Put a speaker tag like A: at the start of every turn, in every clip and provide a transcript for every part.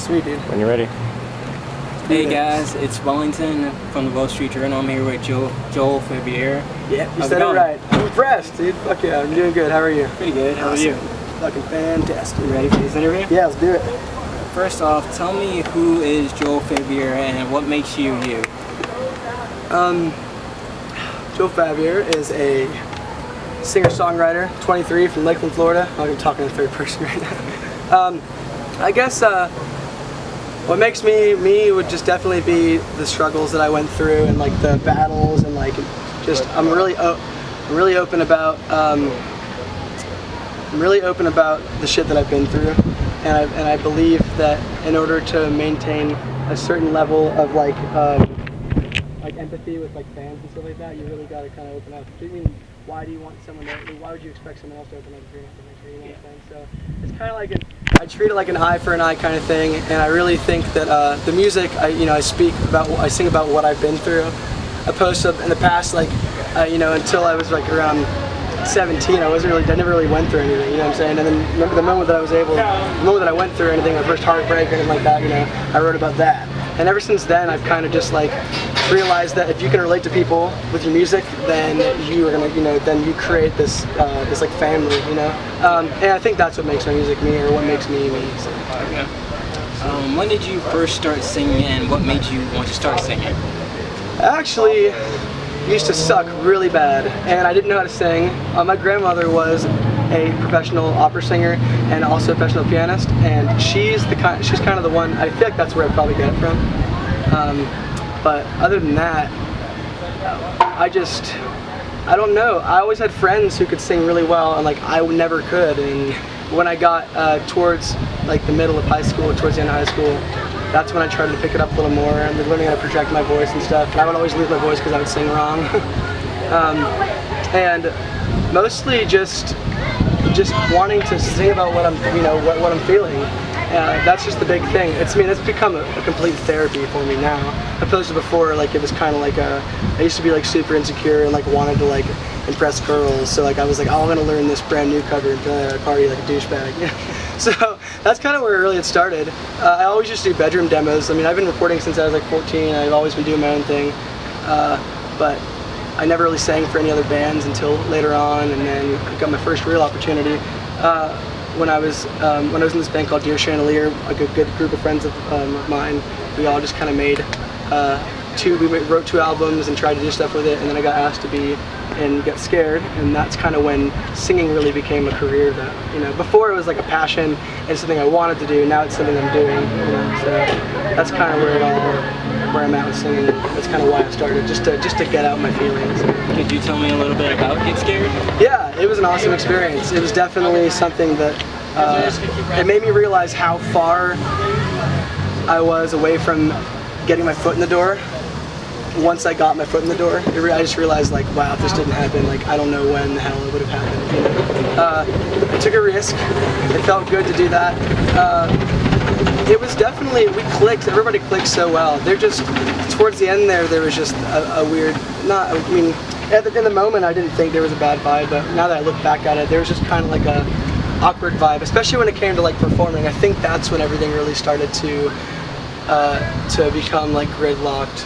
A: Sweet, dude.
B: When you're ready.
C: Hey guys, it's Wellington from the Wall Street Journal. I'm here with Joel Faviere.
A: Yeah, you said it right. I'm impressed, dude. Fuck yeah, I'm doing good. How are you?
C: Pretty good. How are you?
A: Fucking fantastic.
C: You ready for this interview?
A: Yeah, let's do it.
C: First off, tell me who is Joel Faviere and what makes you you?
A: Joel Faviere is a singer-songwriter, 23, from Lakeland, Florida. I'm talking in third person right now. I guess what makes me me would just definitely be the struggles that I went through and like the battles and like just I'm really open about the shit that I've been through, and I believe that in order to maintain a certain level of like empathy with like fans and stuff like that, you really got to kind of open up. I mean, why do you want someone to? Why would you expect someone else to open up if you're not going to? You know what I'm saying? So it's kind of like I treat it like an eye for an eye kind of thing, and I really think that the music I sing about what I've been through, opposed to in the past until I was like around 17, I never really went through anything, you know what I'm saying? And then remember the moment that I went through anything, my first heartbreak or anything like that, I wrote about that. And ever since then, I've kind of just like realized that if you can relate to people with your music, then you are gonna, then you create this like family, and I think that's what makes my music me, or what makes me me. So.
C: Okay. When did you first start singing, and what made you want to start singing?
A: Actually, used to suck really bad, and I didn't know how to sing. My grandmother was a professional opera singer and also a professional pianist, and she's kind of the one. I feel like that's where I probably get it from. But other than that, I don't know. I always had friends who could sing really well, and like I never could. And when I got towards like the middle of high school, towards the end of high school, that's when I tried to pick it up a little more and learning how to project my voice and stuff. And I would always lose my voice because I would sing wrong. And mostly just wanting to sing about what I'm, what I'm feeling. That's just the big thing. It's become a complete therapy for me now, opposed to before. Like it was kind of like I used to be like super insecure and like wanted to like impress girls. So like I was like, oh, I'm gonna learn this brand new cover and party like a douchebag. So that's kind of where it really had started. I always used to do bedroom demos. I mean, I've been recording since I was like 14. I've always been doing my own thing, but I never really sang for any other bands until later on, and then I got my first real opportunity when I was in this band called Dear Chandelier. A good group of friends of mine. We all just kind of made we wrote 2 albums and tried to do stuff with it, and then I got asked to be and Get Scared, and that's kind of when singing really became a career that, before it was like a passion and something I wanted to do. Now it's something I'm doing, so that's kind of where I'm at with singing. That's kind of why I started, just to get out my feelings.
C: Could you tell me a little bit about Get Scared?
A: Yeah, it was an awesome experience. It was definitely something that it made me realize how far I was away from getting my foot in the door. Once I got my foot in the door, I just realized, like, wow, if this didn't happen, like, I don't know when the hell it would have happened. I took a risk. It felt good to do that. It was definitely, we clicked. Everybody clicked so well. They're just, towards the end there was just a weird, in the moment I didn't think there was a bad vibe, but now that I look back at it, there was just kind of like a awkward vibe, especially when it came to like performing. I think that's when everything really started to become like gridlocked.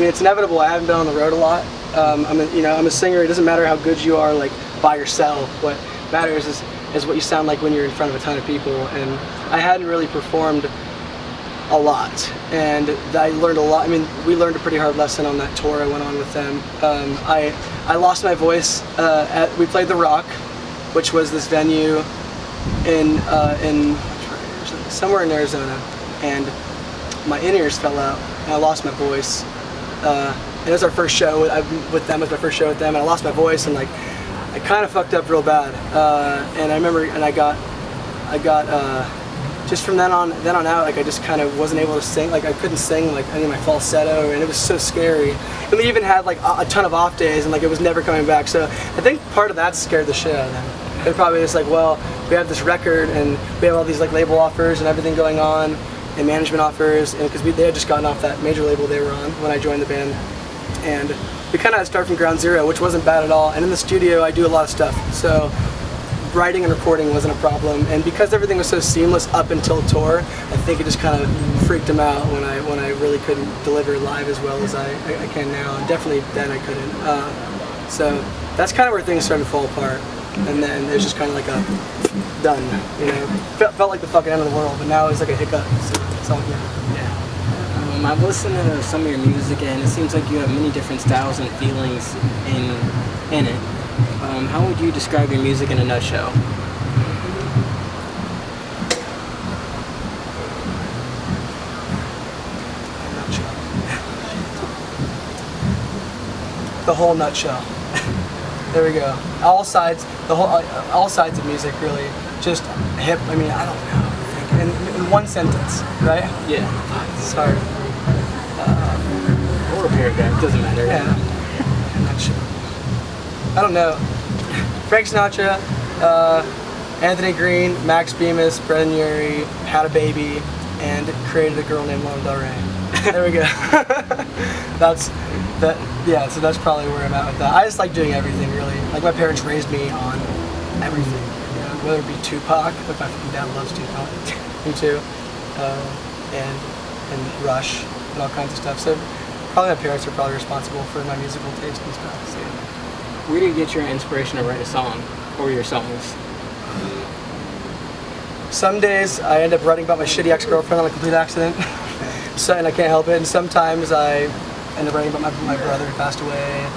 A: It's inevitable. I haven't been on the road a lot. I'm a singer. It doesn't matter how good you are, like by yourself. What matters is what you sound like when you're in front of a ton of people. And I hadn't really performed a lot, and I learned a lot. I mean, we learned a pretty hard lesson on that tour I went on with them. I lost my voice. We played the Rock, which was this venue in somewhere in Arizona, and my in-ears fell out, and I lost my voice. It was our first show with them. It was my first show with them, and I lost my voice, and like I kind of fucked up real bad. And I remember, and I got just from then on out, like I just kind of wasn't able to sing. Like I couldn't sing like any of my falsetto, and it was so scary. And we even had like a ton of off days, and like it was never coming back. So I think part of that scared the shit out of them. They're probably just like, well, we have this record and we have all these like label offers and everything going on, and management offers, and because they had just gotten off that major label they were on when I joined the band, and we kind of had to start from ground zero, which wasn't bad at all. And in the studio I do a lot of stuff, so writing and recording wasn't a problem, and because everything was so seamless up until tour, I think it just kind of freaked him out when I really couldn't deliver live as well as I can now, and definitely then I couldn't. So that's kind of where things started to fall apart, and then it was just kind of like a done, you know. Felt like the fucking end of the world, but now it's like a hiccup, so it's all good.
C: Yeah. I've listened to some of your music, and it seems like you have many different styles and feelings in it. How would you describe your music in a nutshell?
A: The whole nutshell. There we go. All sides of music, really. Just hip. I mean, I don't know. In one sentence, right?
C: Yeah.
A: Sorry.
C: Or a paragraph, doesn't matter.
A: Yeah. Nutshell. I don't know. Frank Sinatra, Anthony Green, Max Bemis, Brendan Urie had a baby, and created a girl named Lana Del Rey. There we go. Yeah, so that's probably where I'm at with that. I just like doing everything, really. Like, my parents raised me on everything, you know, whether it be Tupac, but my dad loves Tupac, me too, and Rush, and all kinds of stuff. So probably my parents are probably responsible for my musical taste and stuff. So.
C: Where do you get your inspiration to write a song, or your songs?
A: Some days I end up writing about my shitty ex-girlfriend on a complete accident, so, and I can't help it. And sometimes I end up writing about my brother who passed away.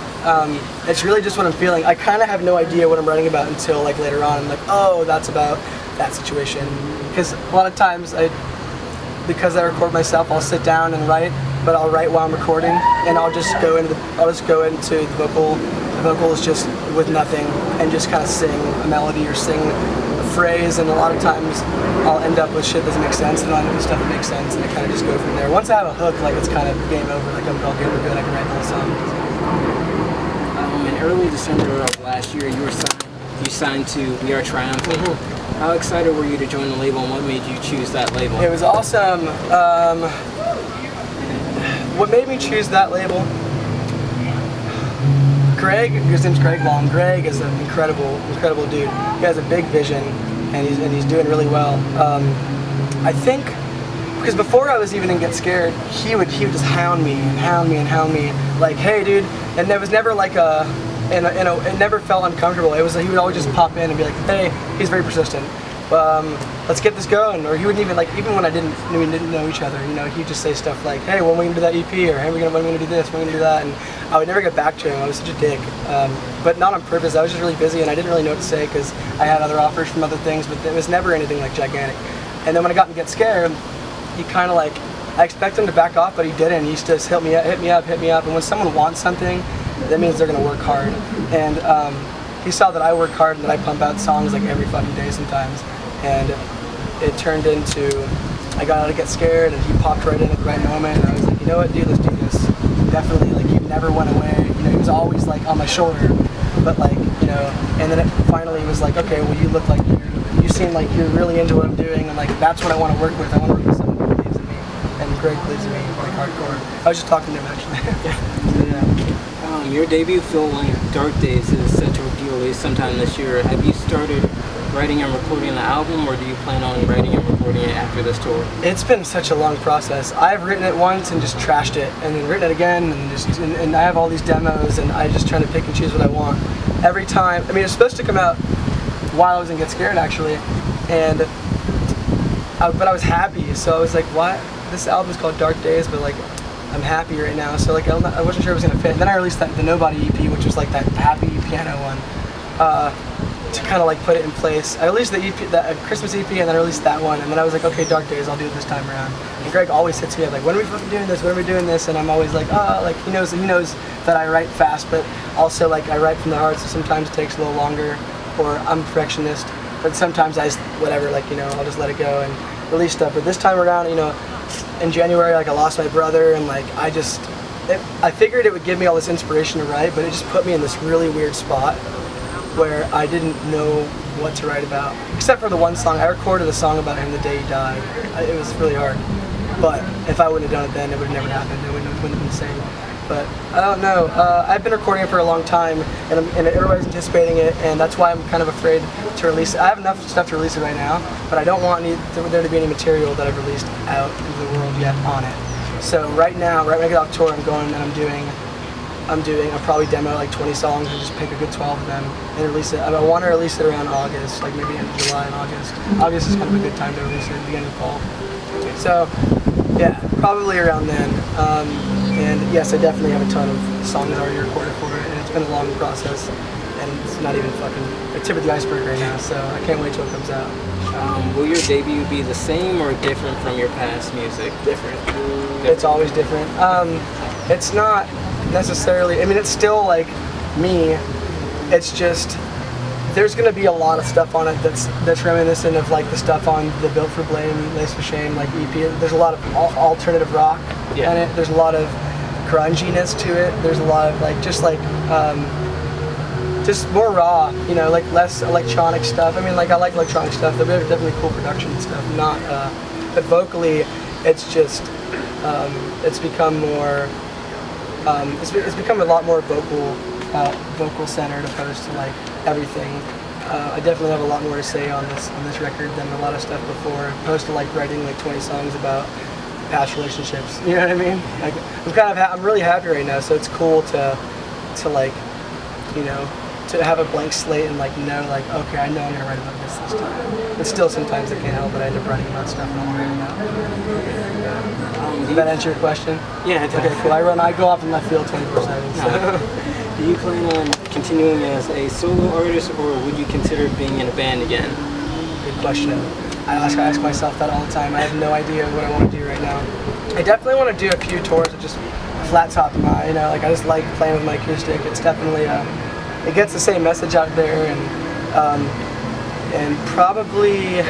A: It's really just what I'm feeling. I kind of have no idea what I'm writing about until like later on. I'm like, oh, that's about that situation. Because a lot of times, because I record myself, I'll sit down and write, but I'll write while I'm recording, and I'll just go into the vocal. The vocal is just with nothing, and just kind of sing a melody or sing a phrase. And a lot of times, I'll end up with shit that doesn't make sense, and I'll end up with stuff that makes sense, and I kind of just go from there. Once I have a hook, like it's kind of game over. Like I'm all good, we're good. I can write the whole song.
C: In early December of last year, you signed to We Are Triumphant. Mm-hmm. How excited were you to join the label, and what made you choose that label?
A: It was awesome. What made me choose that label? Greg, his name's Greg Long. Greg is an incredible dude. He has a big vision, and he's doing really well. I think because before I was even in Get Scared, he would just hound me, like, hey, dude, and there was never like it never felt uncomfortable. It was like he would always just pop in and be like, hey, he's very persistent. Let's get this going. Or he wouldn't even even when we didn't know each other, you know, he'd just say stuff like, hey, when are we gonna do that EP? Or hey, when are we gonna do this? When are we gonna do that? And I would never get back to him. I was such a dick, but not on purpose. I was just really busy, and I didn't really know what to say because I had other offers from other things. But it was never anything like gigantic. And then when I got to Get Scared, he kind of I expect him to back off, but he didn't. He used to just hit me up. And when someone wants something, that means they're gonna work hard. And he saw that I work hard and that I pump out songs like every fucking day sometimes. And it turned into, I got out of Get Scared, and he popped right in at the right moment, and I was like, you know what, dude, let's do this. Definitely, he never went away. You know, he was always on my shoulder, but you know, and then it finally was like, okay, well, you look like you seem like you're really into what I'm doing, and that's what I want to work with. I want to work with someone who believes in me, and Greg believes in me, hardcore. I was just talking to him actually. Yeah.
C: Your debut full-length Dark Days is set to be released sometime this year. Have you started writing and recording the album, or do you plan on writing and recording it after this tour? It's been such a long process. I've written it once and just trashed it, and then written it again, and I have all these demos, and I just try to pick and choose what I want. Every time, I mean, it's supposed to come out while I was in Get Scared, actually, but I was happy, so I was like, what? This album is called Dark Days, but I'm happy right now, so I wasn't sure it was gonna fit. And then I released the Nobody EP, which was that happy piano one, to kind of put it in place. I released the EP, the Christmas EP, and then I released that one, and then I was like, okay, Dark Days, I'll do it this time around. And Greg always hits me up when are we fucking doing this? When are we doing this? And I'm always like, he knows that I write fast, but also I write from the heart, so sometimes it takes a little longer, or I'm a perfectionist, but sometimes I just, whatever, I'll just let it go and release stuff. But this time around, in January, I lost my brother, and I figured it would give me all this inspiration to write, but it just put me in this really weird spot where I didn't know what to write about. Except for the one song, I recorded a song about him the day he died. It was really hard. But if I wouldn't have done it then, it would have never happened. It wouldn't have been the same. But I don't know. I've been recording it for a long time, and everybody's anticipating it, and that's why I'm kind of afraid to release it. I have enough stuff to release it right now, but I don't want there to be any material that I've released out into the world yet on it. So right now, right when I get off tour, I'm going and I'll probably demo like 20 songs and just pick a good 12 of them and release it. I want to release it around August, like maybe in July and August. August is kind of a good time to release it, beginning of fall. So yeah, probably around then. And yes, I definitely have a ton of songs already recorded for it, and it's been a long process, and it's not even the tip of the iceberg right now, so I can't wait till it comes out.
B: Will your debut be the same or different from your past music?
C: Different. It's always different. It's not necessarily, I mean, it's still like me, it's just, there's going to be a lot of stuff on it that's reminiscent of like the stuff on the Built for Blame, Lace for Shame, like EP. There's a lot of alternative rock in it. There's a lot of grunginess to it. There's a lot of like just more raw, you know, like less electronic stuff. I mean, like I like electronic stuff. There's definitely cool production and stuff. Not, but vocally, it's just it's become more. It's become a lot more vocal centered opposed to like everything. I definitely have a lot more to say on this record than a lot of stuff before, opposed to like writing like 20 songs about past relationships. You know what I mean? Like I'm really happy right now, so it's cool to like, you know, to have a blank slate and like know like, okay, I know I'm gonna write about this time. But still sometimes I can't help but I end up writing about stuff and I'm writing about. Did that answer your question?
B: Yeah.
C: Okay, cool. I go off in left field 24/7. So.
B: Do you plan on continuing as a solo artist, or would you consider being in a band again?
C: Good question. I ask myself that all the time. I have no idea what I want to do right now. I definitely want to do a few tours of just flat top, you know, like I just like playing with my acoustic. It's definitely it gets the same message out there, and probably